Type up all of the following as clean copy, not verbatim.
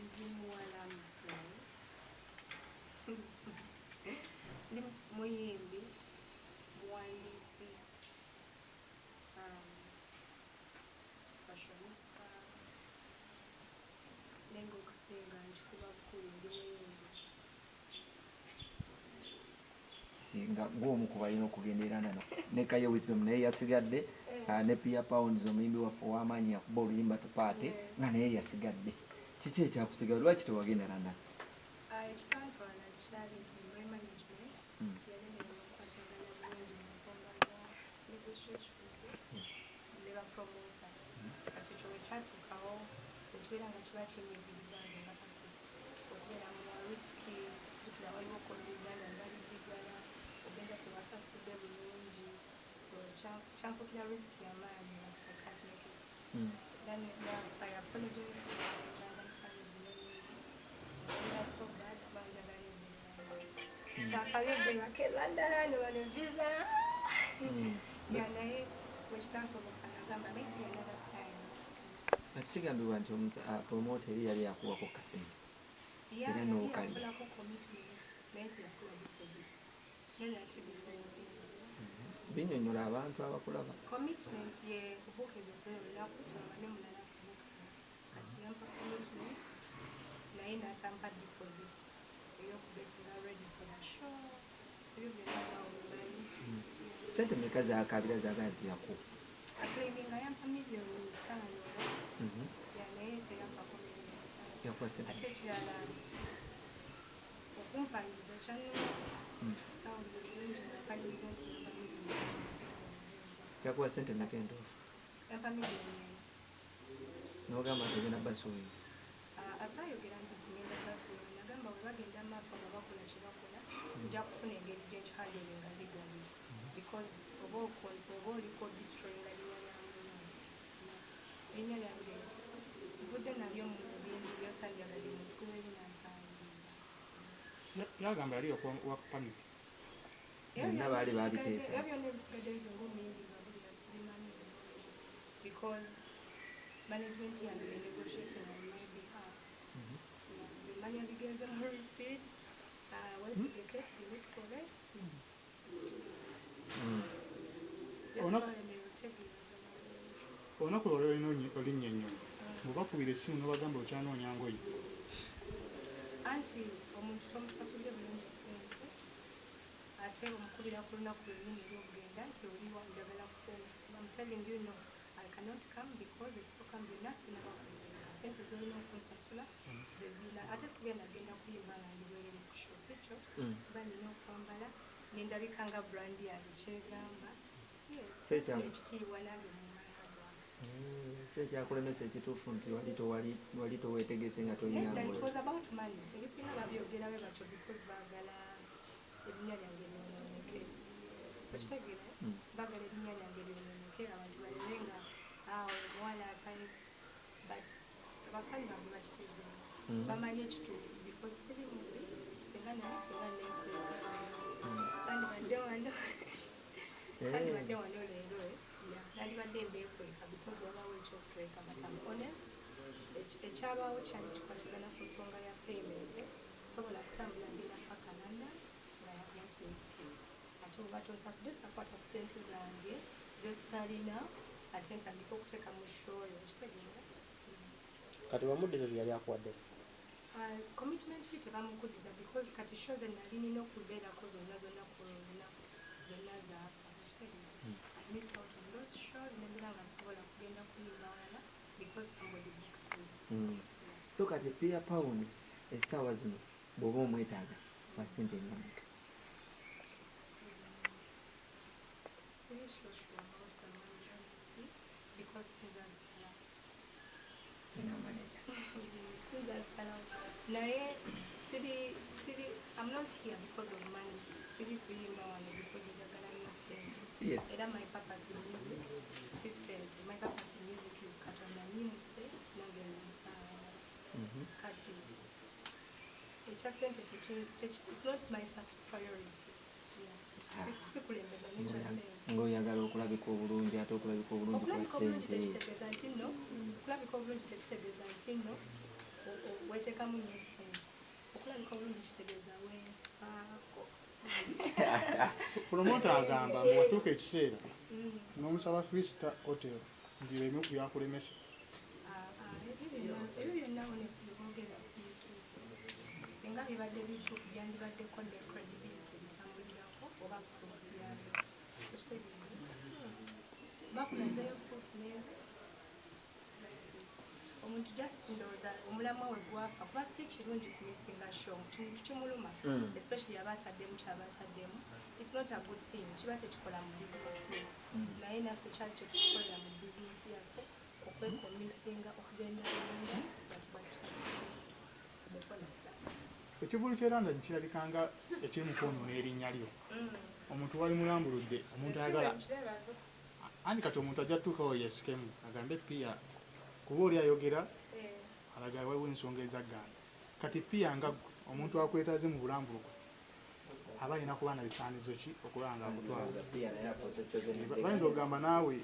ndi muwala musomi ndi muyimbi muwandiisi fashionista nenga okusinga nkikuba bukulu ndi muyimbi singa ng'omu ku balina okugenderana ne Kaye Wisdom naye yasigadde ne Pia Pounds omuyimbi waffe ow'amaanyi yakuba oluyimba tupaate nga naye yasigadde. Kiki ekyakusigaye lwaki tewagenderana? ekitantwala kyali nti my management yalemera okukwatagana bulungi mu nsonga za negotiations ne bapromota kati ekyo wekyatuukawo ekibeera nga kiba kinyigiriza nze nga artist okubeera mu risiki tukira waliwo koluganda balijigala ogenda tewasasudde bulungi so kyanfukira risiki y'amaanyi as I can't make it. Then I apologize to my Ugandan fans they are so bad banjagala kyakabedde bakelanda ne visa naye wekitasoboka nagamba maybe another time. Kigambibwa nti promoter eri yali yakuwako kasente era n'okalako commitment naye teyakola deposit binyonyola abantu abakulaba. Commitment ye kubuukiza olunaku tewamane mulala kubuuka kati yampa commitment naye n'atampa deposit ey'okugetinga ready for the show ebyo byonna bawumanyi. Sente mmeka zaakabira zaagala ziyaku? Aclaiminga yampa miliyoni 5 naye teyampako miliyoni 5 ate ekirala okumpangiza kyannuma sawulire bulungi nampangiza nti yampa miliyoni yakuwa sente mmeka entuufu? yampa miliyoni n'ogamba nti ogenda basuuyi asaayogera nti tigenda basuuyi nagamba bwe bagenda maaso nga bakola kye bakola nja kufuna engeri gyenkihadinga legally because oba oliko destroyinga linnya lyange nvudde nabyo mu bingi byosanjagadde mu kikuba ebinampangiza yagamba yali okuwa pamit byonna baali babiteesa ebyo byonna ebisigadde nze ng'omuyimbi babulira sibimanyi because management yange negotiating on my behalf nze manya bigenze mu receipt wetegeke bilikole olunaku lwolwo olinnya ennyo bwebakubira essimu nobagamba okyanoonya ngoye anti omuntu tomusasudde bulungi ssente ate omukubira ku lunaku lwennyini eryokugenda nti oliwa njagala kukuma I'm telling you no I cannot come because ekisooka byonna sinabakuteeka ssente zolina okunsasula zezina ate sigenda genda kuyimba nga ndiwerere ku show sikyo kuba nina okwambala nendabika nga brand yange kyegamba ekitiibwa nange mu maaga gwange. Si ekyakulemesa ekituufu nti wali toweetegese nga it was about money ebisinga babyogerawe batyo because baagala erinnya lyange lyonooneke okitegeera baagala erinnya lyange lyonooneke abantu baleme nga omuwala atali but abafaani bange bakitegeera bamanye ekituufu because siri mubi singa nali singa nekweka sandibadde wano leero nandibadde mbeekweka because wabawo ekyokweka but I'm honest ekyabaawo kyali kikwatagana ku nsonga ya payment sobola kutambula ngenda paka London nga ate oba tonsasudde sakwata ku sente zange zesitalina ate ntandika okuteeka mu shoyo kitegeera kati bamuddiza kye yali akuwadde commitment fee tebamukuddiza because kati show ze nali nina okubeerako zonna ku lunaku zonna zaafa kitegeera I missed out on those shows nembera nga sobola kugenda kuyimba wala because somebody booked me. So kati Pia Pounds essaawa zino bw'oba omwetaaga wa ssente ennameka? Siri so sure about the money honestly because since azisala since azisala naye siri I'm not here because of money siri kuyimba wano because njagala nnyo ssente era my purpose in music si ssente my purpose in music is Katonda nnyimuse nange nyimusaala kati ekya ssente it's not my first priority sikulembeza nekya ssente ng'oyagala okulabika obulungi ate okulabika obulungi kwa ssente okulabika obulungi tekitegeeza nti nno weteekamu nnyo ssente okulabika bulungi kitegeeza weefaako. Promota agamba mbu watuuka ekiseera n'omusaba Krista Hotel nti bemu byakulemesa. Ebyo byonna honestly boogera siituufu. Singa bibadde bituufu byandibaddeko ne credibility bitambulirako oba proof yabyo. Tekitegeeza bakulazeyo proof naye omuntu just ndowooza omulamwa we gwafa kuba si kirungi kumisinga show kintu kimuluma especially aba ataddemu kyaba ataddemu. It's not a good thing kiba tekikola mu bizinesi ye naye naffe kyali kyetukolera mu bizinesi yaffe okwekomitinga okugenda enda batibwa tusasula sekola. Ekivulu ky'eranda kirabikanga ekiri mu kwonoona erinnya lyo. Omuntu wali mulambuludde omuntu ayagala andi kati omuntu ajja tuukawo yeesikemu agambe Pia kuba oli ayogera alaga waliwo ensonga ezagganda. Kati Pia nga omuntu akwetaaze mu bulambulukufu aba alina kuba na bisaanizo ki okulaba nga akutwala. Bayinza okugamba naawe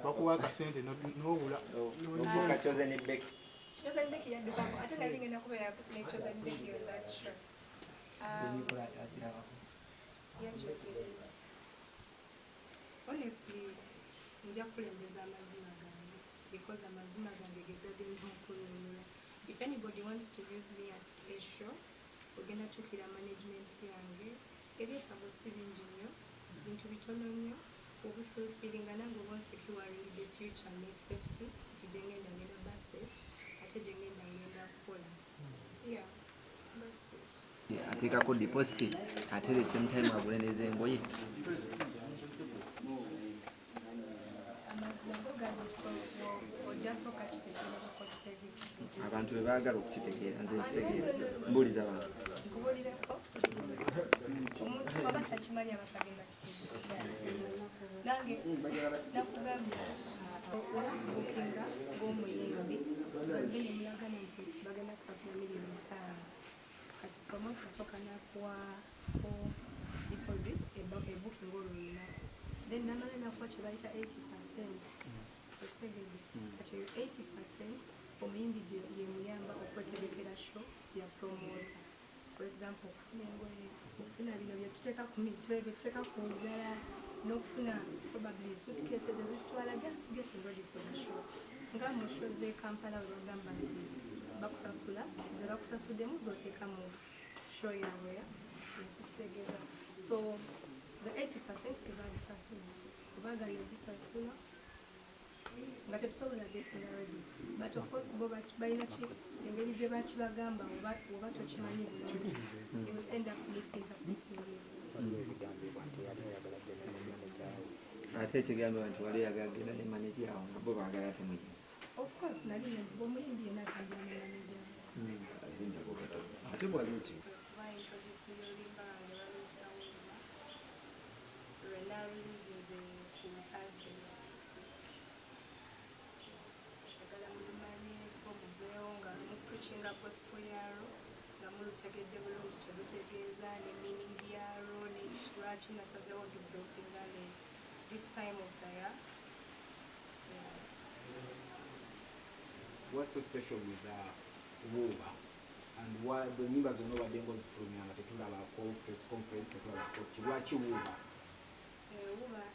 bakuwa akasente n'obula. Chosen Becky yaddukako ate nali ngenda kubeera ne Chosen Becky on that show. Honestly, nja kulembeza amazima gange because amazima gange gegagenda okununula. If anybody wants to use me at a show, ogenda tukira management yange. Ebyetaago si bingi nnyo, bintu bitono nnyo, obufulfiringa nange oba securing the future ne safety nti gye ngenda ngenda base ate gye ngenda ngenda kukola. Yeah, that's it. Ateekako deposit ate the same time agule n'ez'engoye. Amazima go gadi ojasooka kitegeerako kitegeera. Abantu bwe baagala okukitegeera nze nkitegeera. Mbuuliza abantu. Nkubuulireko omuntu aba takimanyi abatagenda kitegeera. Nange nakugambye olabukinga ng'omuyimbi bagende mulagana nti bagenda kusasula $1,500,000. Kati promota asooka nakuwako deposit ebooking olwolunaku then namala nakuwa kye bayita 80%. Okitegeere kati 80% omuyimbi yemuyamba okwetegekera show ya promota. For example, okufuna engoye, okufuna bino bye tuteeka ku mitwe, bye tuteeka ku njala, n'okufuna probably suitcases ezitutwala just getting ready for the show. Nga mu show z'e Kampala we bagamba nti bakusasula, ze bakusasuddemu z'oteeka mu show yaabwe ekitegeeza. So the 80% tebagisasula, kubagala ebisasula nga tetusobola getting ready. But of course bo balina engeri gye bakibagamba oba tokimanyi bulungi you will end up misinterpreting it. Ate ekigambibwa nti wali oyagala genda ne manager awo nga bo baagala temugenda. Of course nali omuyimbi yenna agambira ne manager Ate bwali ki? baintroduce oluyimba lwange baluyita Wuuba lwe nalulizinze ku Thursday last week. Agala mulumanyeko muveewo nga mupreachinga gospel yalwo nga mulutegedde bulungi kye lutegeeza ne meaning yalwo ne lwaki nasazeewo dublokinga ne this time of the year. Yeah. What's so special with Wuuba? And why the nyimba zonna obadde ng'ozifulumya nga tetulabako press conference tetulabako lwaki Wuuba?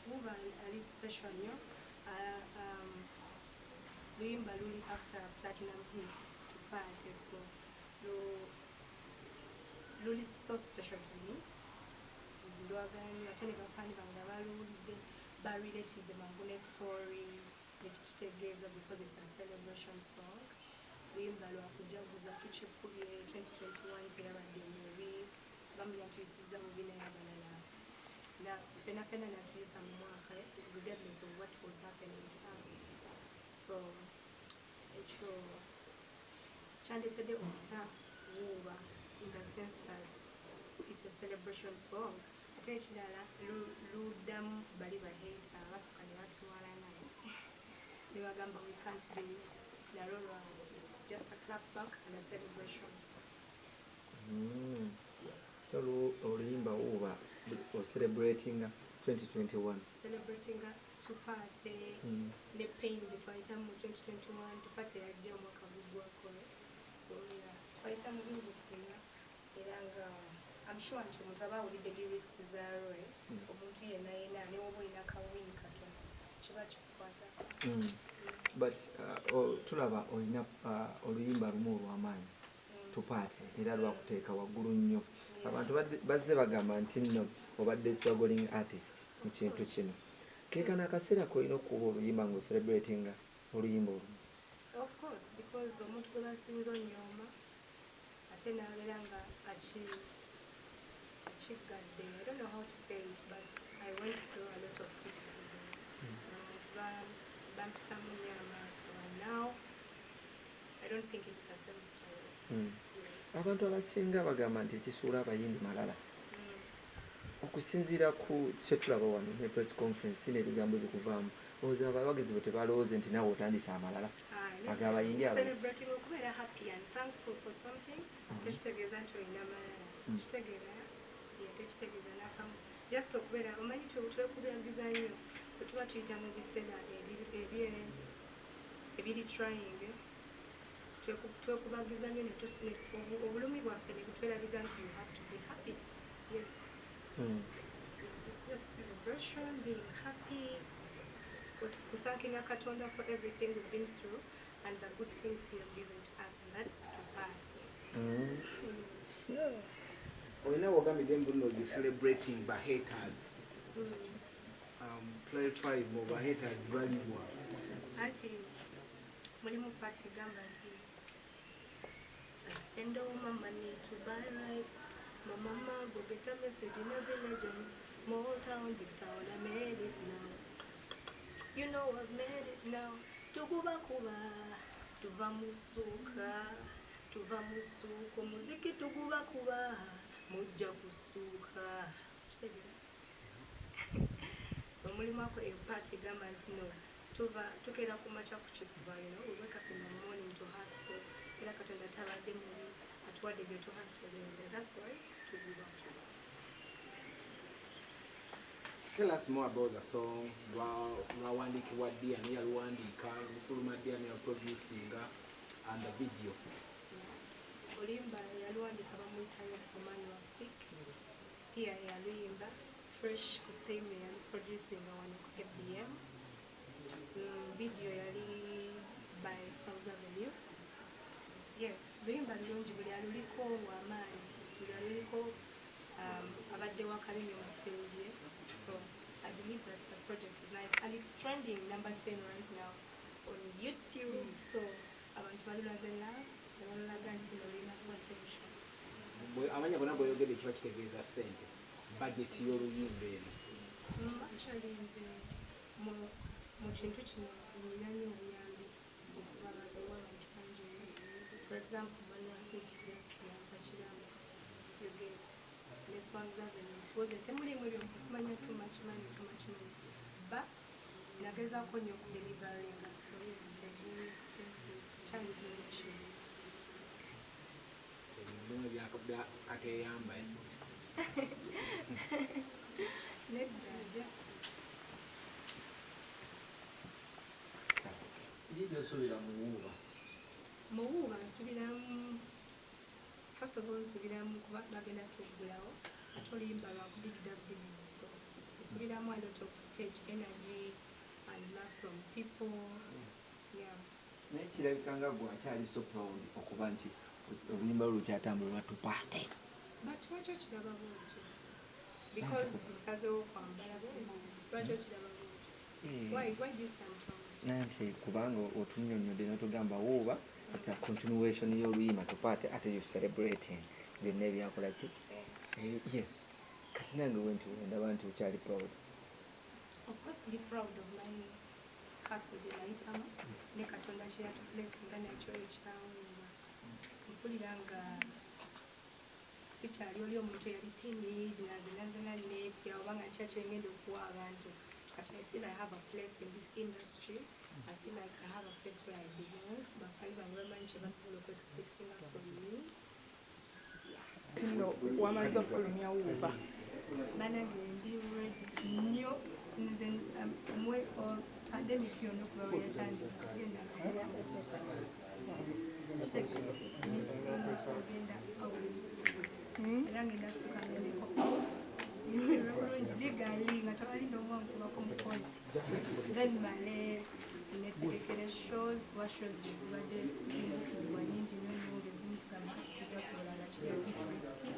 Wuuba ali special nnyo. Luyimba luli after platinum hits tupaate so luli so special to me. Lwagala nnyo ate ne bafaani bange abaluwulidde barelatinze mangu ne story nekitutegeeza because it's a celebration song. Luyimba lwakujaguza tukikubye 2021 teyabadde mubi abamu yatuyisiza bubi naye abalala fena natuyisa mu mwaka regardless of what was happening to us. So ekyo kyandetedde okuta Wuuba in the sense that it's a celebration song. Ate ekirala luddamu bali bahater basooka ne batwala naye ne bagamba we can't do it. Nalwo lwange it's just a clap back and a celebration. So oluyimba Wuuba celebrating 2021. Celebrating tupaate ne pain gye twayitamu mu 2021 tupaate yajja omwaka guggwako kusuubira twayita mu by'obufunya era nga I'm sure nti omuntu aba awulidde lyrics za Roy omuntu yenna yenna ne woba olina kawini katono kiba kikukwatako. But tulaba olina oluyimba lumu olw'amaanyi tupaate era lwakuteeka waggulu nnyo. Abantu bazze bagamba nti nno obadde struggling artist mu kintu kino. Keekana akaseera kolina okuba oluyimba ng'ocelebratinga oluyimba olumu. Of course, because omuntu gwe basinze onnyooma ate n'abeera nga akiggadde. I don't know how to say it, but I went through a lot of criticism. Bampisamu nnyo amaaso, and now I don't think it's the same story. Abantu abasinga bagamba nti ekisuula abayimbi malala. Okusinziira ku kye tulaba wano ne press conference n'ebigambo ebikuvaamu, olowooza abawagizi bwe tebalowooze nti naawe otandise amalala agabayimbi abo. Celebrating okubeera happy and thankful for something tekitegeeza nti olina malala. Kitegeera tekitegeeza n'akamu. Just okubeera omanyi twekubagiza nnyo bwe tuba tuyita mu biseera ebiri trying twekubagiza nnyo obulumi bwaffe ne butwerabiza nti you have to be happy. Yes. It's just celebration, being happy, thanking Katonda for everything we've been through and the good things he has given to us, and that's to party. Olina wagambidde mbuno you celebrating by haters. Clarify more by haters baliwa. Anti mulimu party gamba nti endo mama need to buy rights. My mama go get a message in every legend. Small town, big town, I made it now. You know I've made it now. Tukuba kuba, tuva musuka, muziki tukuba kuba, mujja kusuka. So mulimu ako a party gamba nti no. Tukera kumacha kuchikuba, you know, we wake up in the morning to hustle. Era Katonda tabadde mubi atuwadde bye to hustle, and that's why tukuba. Tell us more about the song. Lwawandikibwa ddi ani yaluwandiika, lufuluma ddi ani yaluproducinga, and the video. Oluyimba yaluwandiika bamuyita Yesomani wa Fik. Pia yaluyimba Fresh Kuseme yaluproducinga wano ku FBM. Video yali by Swans Avenue. Yes, luyimba lulungi buli aluliko w'amaanyi, buli aluliko abadde wakabi mu field ye. So I believe that the project is nice and it's trending number 10 right now on YouTube. So abantu balulaze love, balulaga nti olina attention. Amanya gonna bweyogedde kiba kitegeeza ssente budget y'oluyimba eno. Actually nze mu kintu kino nina nnyo obuyambi okuba abantu bangi. For example, when I think just yakakiramu you get this one's Avenue. It wasn't emulimu ebyokusimanya too much money. But nagezaako nnyo okudelivaringa. So yes, it was very expensive. Kyali donation. Bino byakateyamba. Nedda just Libyo osuubira mu wuuba. mu wuuba nsubiramu. First of all nsubiramu kuba bagenda tuggulawo ate oluyimba lwakudigidabdigizi. So nsubiramu a lot of stage energy and love from people. Yeah. Naye kirabika nga gwe akyali so proud okuba nti oluyimba lukyatambulwa tupaate. But lwaki okiraba bwotyo? Because nsazeewo kwambala bwenti. Lwaki okiraba bwotyo? Why do you sound proud? Nanti kubanga otunnyonnyodde n'otugamba wuuba it's a continuation y'oluyimba tupaate ate you celebrating byonna ebyakola ki? Yes. Kati nange wenti ndaba nti okyali proud. Of course, be proud of my hustle gye nayitamu ne Katonda kye yatupulesinga nakyo ekyawumba. Mpulira nga sikyali oli omuntu eyali timid nga nzena neetya oba nga kya kyengenda okuwa abantu. But I feel I have a place in this industry. I feel like I have a place where I belong. Bafaiba nwemanche basobola okuexpectinga from me. Tino wamaze okufulumya wuuba. Banange ndi ready nnyo nze pandemic yonna okuba we yatandika sigenda. ogenda out era ngenda suka ngendeko out bulungi ligali nga tewali n'omwankubako mukono then male netegekera shows kuba shows zibadde zindikibwa nyingi nnyo ng'ezimu tugamba tugasobola nga kiri a bit risky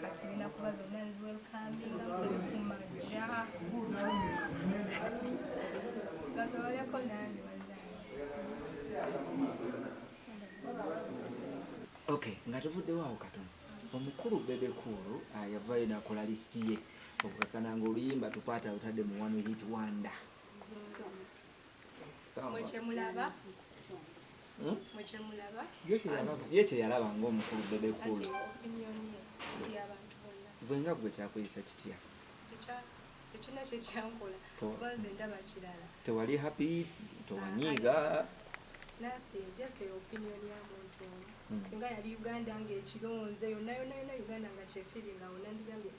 kati nina kuba zonna nziwelkaminga nkole ku majja gatooleko nandi Okay, nga tuvuddewo awo katono. Omukulu Bebe Cool yavaayo nakola lisiti ye okukakana ng'oluyimba tupaata lutadde mu One Hit Wonder. Mwekemulaba? Mwekemulaba? Ye kyeyalaba ng'omukulu Bebe Cool. Ati opinion ye si y'abantu bonna. Gwe nga gwe kyakuyisa kitya? Tekina kyekyankola kuba nze ndaba kirala. Tewali happy, tewanyiiga? Nothing, just your opinion ya muntu omu. Singa yali Uganda ng'ekironze yonna Uganda nga kyefiringa wonna ndigambye